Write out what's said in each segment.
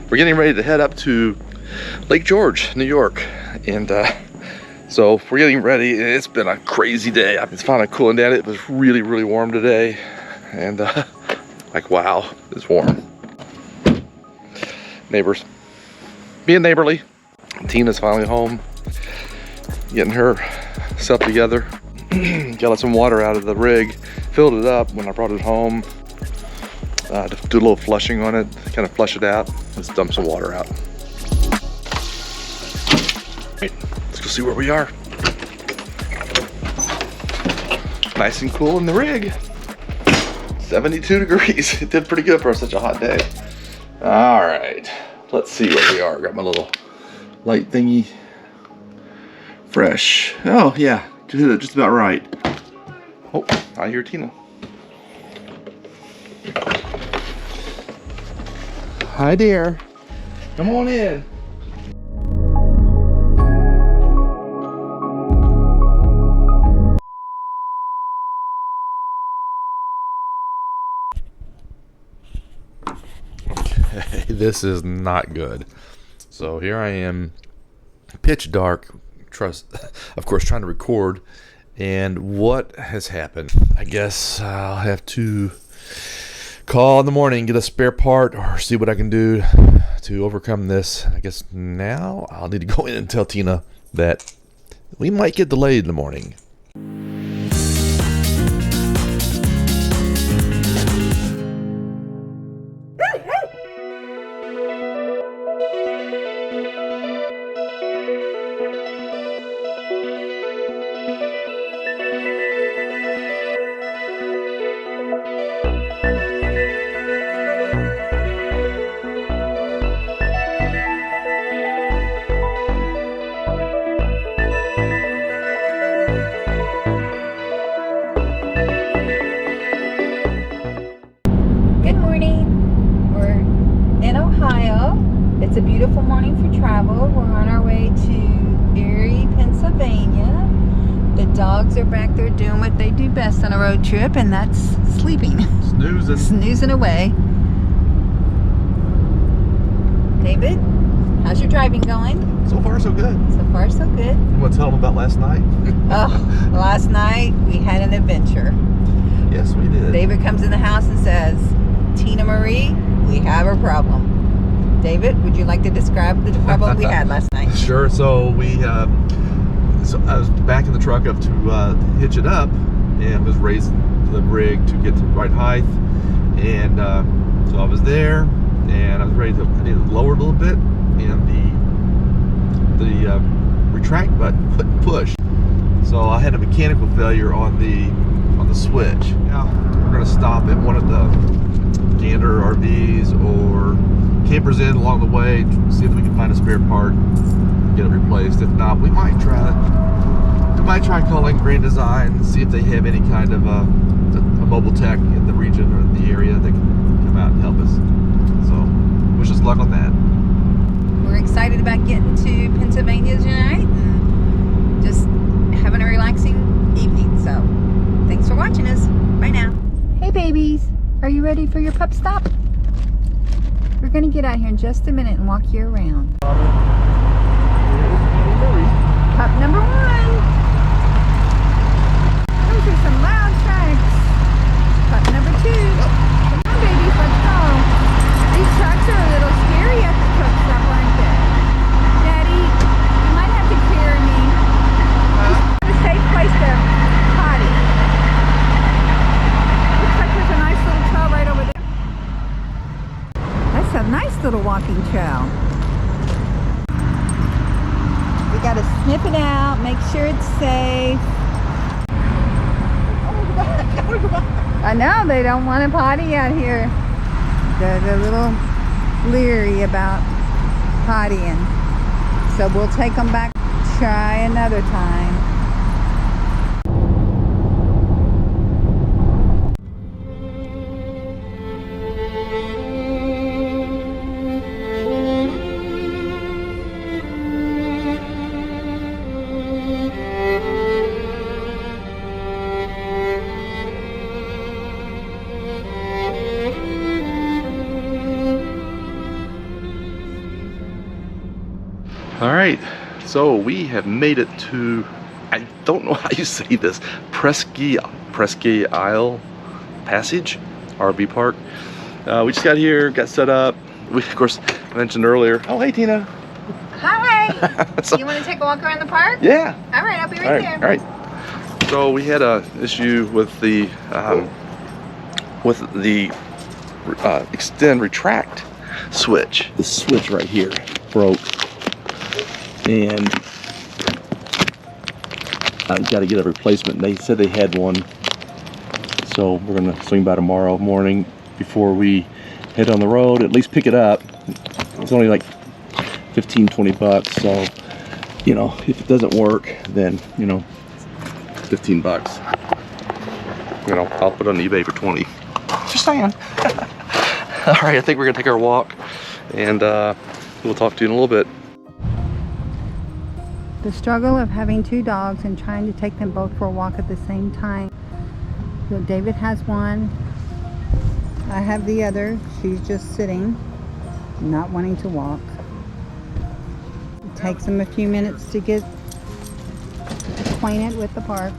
we're getting ready to head up to Lake George, New York. And so we're getting ready. It's been a crazy day. It's finally cooling down. It was really, really warm today. And like, wow, it's warm. Neighbors being neighborly. Tina's finally home, getting her stuff together. Got some water out of the rig, filled it up when I brought it home. To do a little flushing on it, kind of flush it out. Let's dump some water out. Right, let's go see where we are. Nice and cool in the rig. 72 degrees. It did pretty good for such a hot day. All right, let's see where we are. Got my little light thingy. Fresh. Oh yeah, just about right. Oh, I hear Tina. Hi dear. Come on in. Okay, this is not good. So here I am, pitch dark, of course, trying to record. And what has happened? I guess I'll have to call in the morning, get a spare part, or see what I can do to overcome this. I guess now I'll need to go in and tell Tina that we might get delayed in the morning. It's a beautiful morning for travel. We're on our way to Erie, Pennsylvania. The dogs are back there doing what they do best on a road trip, and that's sleeping. Snoozing. Snoozing away. David, how's your driving going? So far, so good. So far, so good. You want to tell them about last night? Oh, last night we had an adventure. Yes, we did. David comes in the house and says, Tina Marie, we have a problem. David, would you like to describe the problem we had last night? Sure. So so I was backing the truck up to hitch it up, and was raising the rig to get to the right height. And so I was there, and I was ready to. I needed to lower a little bit, and the retract button wouldn't push. So I had a mechanical failure on the switch. Now we're going to stop at one of the Gander RVs or Campers Inn along the way, see if we can find a spare part, get it replaced. If not, we might try calling Grand Design and see if they have any kind of a mobile tech in the region or in the area that can come out and help us. So wish us luck on that. We're excited about getting to Pennsylvania tonight and just having a relaxing evening. So thanks for watching us. Bye now. Hey babies, are you ready for your pup stop? We're going to get out here in just a minute and walk you around. Pup number one. Those are some loud tracks. Pup number two. Come on, babies, let's go. These trucks are a little scary at the truck stop, aren't they? Daddy, you might have to carry me. It's a safe place to potty. Looks like there's a nice little trail right over there. That's a nice little walking trail. We gotta sniff it out, make sure it's safe. I know, they don't want to potty out here. They're a little leery about pottying. So we'll take them back, try another time. All right, so we have made it to, I don't know how you say this, Presque Isle Passage, RV park. We just got here, got set up. We, of course, mentioned earlier. Oh, hey, Tina. Hi. So, You want to take a walk around the park? yeah. All right, I'll be right there. All right. So we had a issue with the extend retract switch. The switch right here broke, and I've got to get a replacement. They said they had one, so we're gonna swing by tomorrow morning before we head on the road. At least pick it up. It's only like 15-20 bucks. So, you know, if it doesn't work, then, you know, 15 bucks. You know, I'll put it on eBay for 20. Just saying. All right, I think we're gonna take our walk, and we'll talk to you in a little bit. The struggle of having two dogs and trying to take them both for a walk at the same time. So David has one. I have the other. She's just sitting, not wanting to walk. It takes them a few minutes to get acquainted with the park.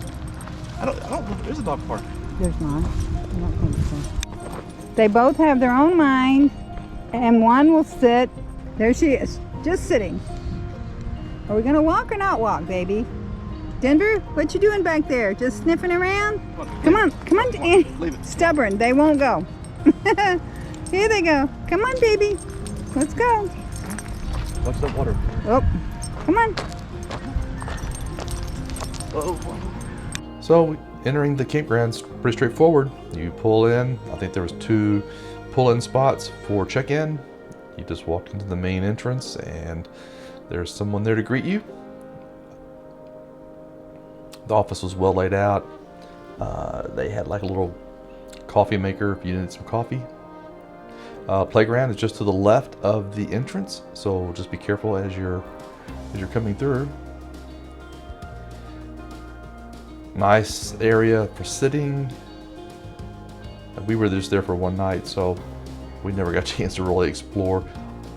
I don't know if there's a dog park. There's not. I don't think so. They both have their own mind, and one will sit. There she is, just sitting. Are we gonna walk or not walk, baby? Denver, what you doing back there? Just sniffing around? Come on, Annie. Leave it. Stubborn, they won't go. Here they go. Come on, baby. Let's go. Watch that water. Oh, come on. Oh. So entering the campground's pretty straightforward. You pull in. I think there was 2 pull-in spots for check-in. You just walk into the main entrance, and there's someone there to greet you. The office was well laid out. They had like a little coffee maker if you needed some coffee. Playground is just to the left of the entrance, so just be careful as you're coming through. Nice area for sitting. We were just there for one night, so we never got a chance to really explore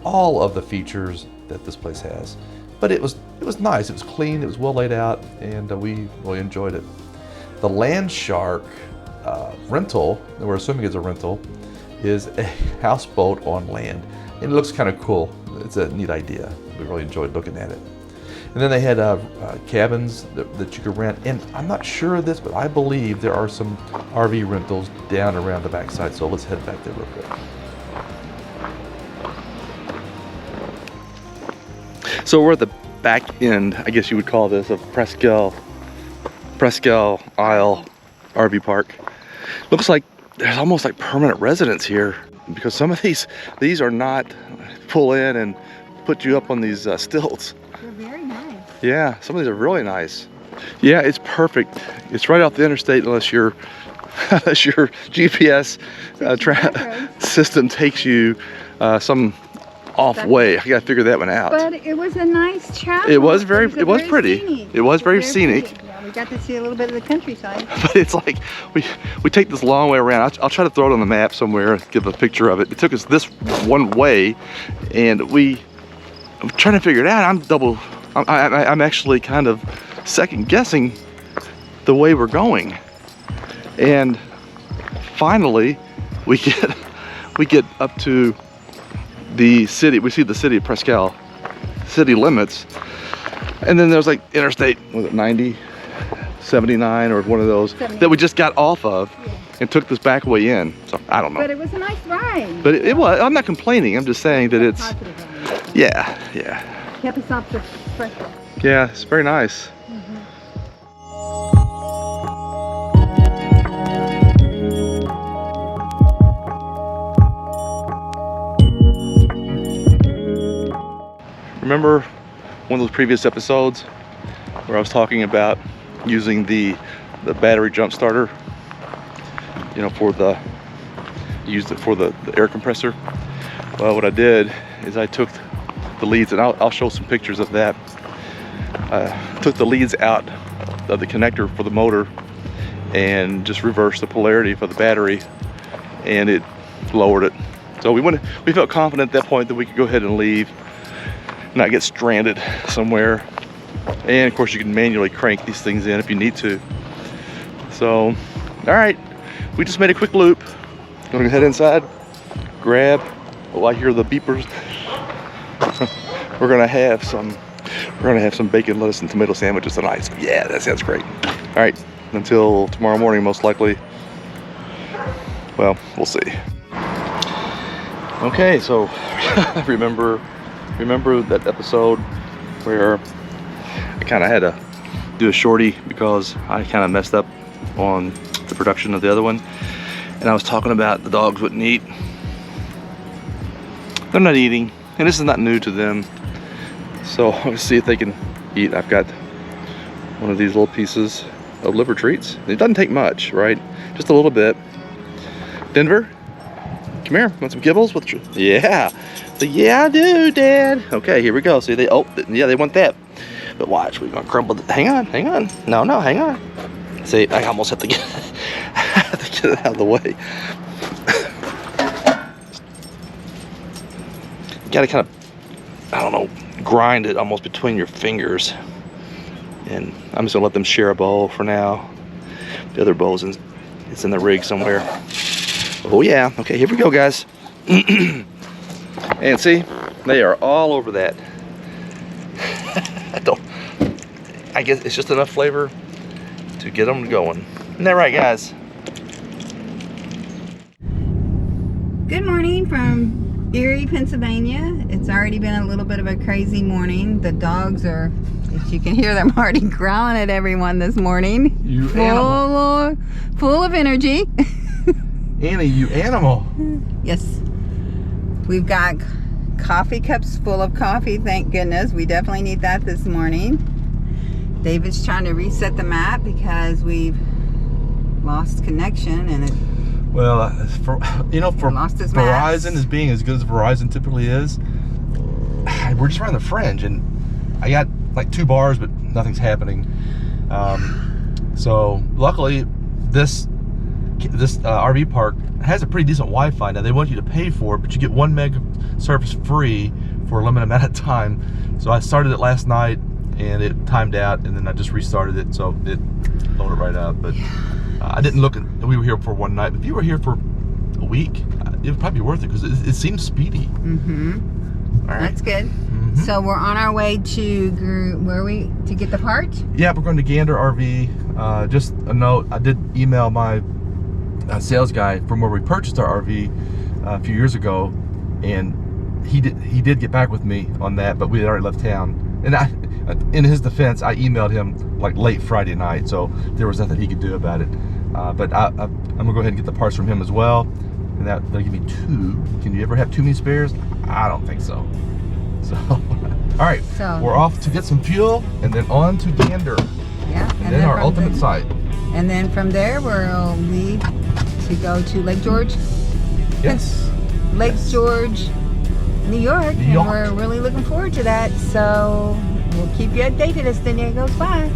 all of the features that this place has. But it was nice. It was clean. It was well laid out, and we really enjoyed it. The Land Shark rental, that we're assuming is a rental, is a houseboat on land, and it looks kind of cool. It's a neat idea. We really enjoyed looking at it. And then they had cabins that you could rent. And I'm not sure of this, but I believe there are some RV rentals down around the backside. So let's head back there real quick. So we're at the back end, I guess you would call this, of Presque Isle RV park. Looks like there's almost like permanent residents here, because some of these are not pull in and put you up on these stilts. They're very nice. Yeah, some of these are really nice. Yeah, it's perfect. It's right off the interstate, unless your GPS system takes you some off way. I gotta figure that one out. But it was a nice travel. It was pretty. Scenic. It was very scenic. Yeah, we got to see a little bit of the countryside. But it's like we take this long way around. I'll try to throw it on the map somewhere, give a picture of it. It took us this one way, and I'm trying to figure it out. I'm actually kind of second guessing the way we're going. And finally, we get up to the city. We see the city of Presque Isle, city limits, and then there's like interstate, was it 90, 79, or one of those 70. That we just got off of, yeah, and took this back way in. So I don't know. But it was a nice ride. But it was. I'm not complaining. I'm just saying that it's. Yeah. Kept us off the fresh. Yeah, it's very nice. Remember one of those previous episodes where I was talking about using the battery jump starter, you know, used it for the air compressor? Well, what I did is I took the leads, and I'll show some pictures of that. Took the leads out of the connector for the motor and just reversed the polarity for the battery, and it lowered it. So we felt confident at that point that we could go ahead and leave. not get stranded somewhere. And of course you can manually crank these things in if you need to. So, all right, we just made a quick loop. Gonna head inside, grab, oh, I hear the beepers. We're gonna have some bacon, lettuce, and tomato sandwiches tonight. Yeah, that sounds great. All right, until tomorrow morning, most likely. Well, we'll see. Okay, so remember that episode where I kind of had to do a shorty because I kind of messed up on the production of the other one, and I was talking about the dogs wouldn't eat. They're not eating, and this is not new to them. So let's see if they can eat. I've got one of these little pieces of liver treats. It doesn't take much, right? Just a little bit. Denver, come here. Want some kibbles? Yeah. So, yeah, I do, Dad. Okay, here we go. See, they want that. But watch, we're gonna crumble. Hang on. No, hang on. See, I almost have to get it out of the way. You gotta kind of, I don't know, grind it almost between your fingers. And I'm just gonna let them share a bowl for now. The other bowl's it's in the rig somewhere. Oh yeah, okay, here we go, guys. And see, they are all over that. I guess it's just enough flavor to get them going. Isn't that right, guys? Good morning from Erie, Pennsylvania. It's already been a little bit of a crazy morning. The dogs are, as you can hear them, already growling at everyone this morning. Full of energy. Annie, you animal. Yes. We've got coffee cups full of coffee, thank goodness. We definitely need that this morning. David's trying to reset the map because we've lost connection and lost his Verizon maps. is being as good as Verizon typically is. We're just around the fringe, and I got like 2 bars, but nothing's happening. So luckily, this RV park has a pretty decent Wi-Fi. Now they want you to pay for it, but you get 1 meg of service free for a limited amount of time. So I started it last night, and it timed out, and then I just restarted it, so it loaded right up. But I didn't look. We were here for 1 night. If you were here for a week, it would probably be worth it because it seems speedy. Mm-hmm. All right. That's good. Mm-hmm. So we're on our way to to get the part? Yeah, we're going to Gander RV. Just a note, I did email my sales guy from where we purchased our RV a few years ago, and he did get back with me on that, but we had already left town. And in his defense, I emailed him like late Friday night, so there was nothing he could do about it. But I'm gonna go ahead and get the parts from him as well, and they'll give me 2. Can you ever have too many spares? I don't think so. So, all right, so we're off to get some fuel, and then on to Gander. Yeah, and then our ultimate site. And then from there, we'll leave to go to Lake George. Yes. Lake George, New York, and we're really looking forward to that. So we'll keep you updated as the day goes by.